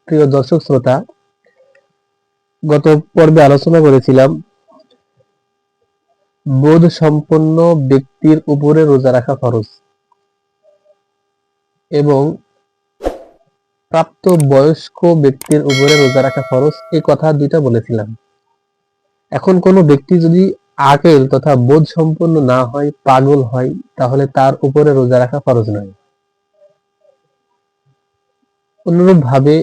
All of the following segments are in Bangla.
প্রিয় দর্শক শ্রোতা, গত পর্বে আলোচনা করেছিলাম বোধ সম্পন্ন ব্যক্তির উপরে রোজা রাখা ফরজ এবং প্রাপ্ত বয়স্ক ব্যক্তির উপরে রোজা রাখা ফরজ, এই কথা দুইটা বলেছিলাম। এখন কোনো ব্যক্তি যদি আকেল তথা বোধ সম্পন্ন না হয়, পাগল হয়, তাহলে তার উপরে রোজা রাখা ফরজ নয়। অনুরূপ ভাবে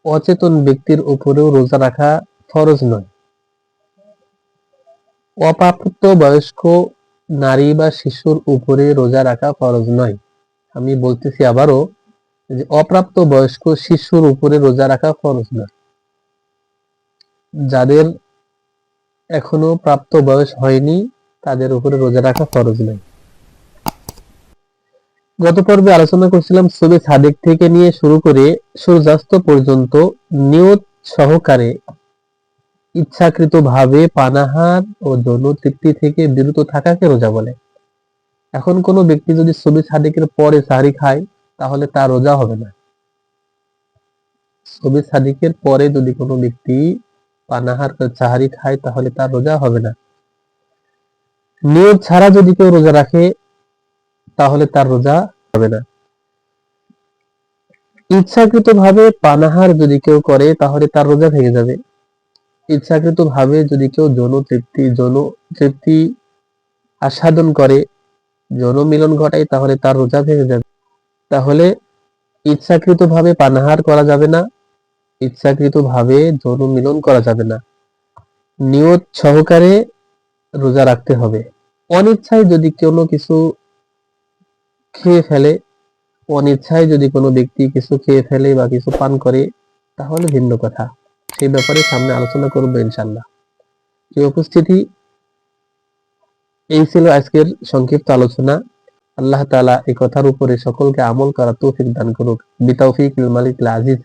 অচেতন ব্যক্তির উপরেও রোজা রাখা ফরজ নয়। অপ্রাপ্ত বয়স্ক নারী বা শিশুর উপরে রোজা রাখা ফরজ নয়। আমি বলতেছি আবারও, যে অপ্রাপ্ত বয়স্ক শিশুর উপরে রোজা রাখা ফরজ নয়। যাদের এখনো প্রাপ্ত বয়স হয়নি তাদের উপরে রোজা রাখা ফরজ নয়। গত পর্বে আলোচনা করছিলাম সুবে সাদেক থেকে নিয়ে শুরু করে সূর্যাস্ত পর্যন্ত নিয়ত সহকারে ইচ্ছাকৃতভাবে পানাহার ও যৌন তৃপ্তি থেকে বিরত থাকাকে রোজা বলে। এখন কোনো ব্যক্তি যদি সুবে সাদেকের পরে সাহরি খায় তাহলে তার রোজা হবে না। সুবে সাদেকের পরে যদি কোনো ব্যক্তি পানাহার সাহরি খায় তাহলে তার রোজা হবে না। নিয়ত ছাড়া যদি কেউ রোজা রাখে তাহলে তার রোজা হবে না। ইচ্ছাকৃতভাবে পানাহার যদি কেউ করে তাহলে তার রোজা ভেঙে যাবে। ইচ্ছাকৃতভাবে যদি কেউ যৌন তৃপ্তি আস্বাদন করে, যৌন মিলন ঘটায়, তাহলে তার রোজা ভেঙে যাবে। তাহলে ইচ্ছাকৃতভাবে পানাহার করা যাবে না, ইচ্ছাকৃতভাবে যৌন মিলন করা যাবে না। নিয়ত সহকারে রোজা রাখতে হবে। অনিচ্ছায় যদি কোনো কিছু খেয়ে ফেলে, অনিচ্ছায় যদি কোনো ব্যক্তি কিছু খেয়ে ফেলে বা কিছু পান করে তাহলে ভিন্ন কথা, সেই ব্যাপারে সামনে আলোচনা করব ইনশাআল্লাহ। এই উপস্থিতি, এই ছিল আজকের সংক্ষিপ্ত আলোচনা। আল্লাহ তাআলা এই কথার উপরে সকলকে আমল করার তৌফিক দান করুক। বিতাওফিকিল মালিকিল আজিজ।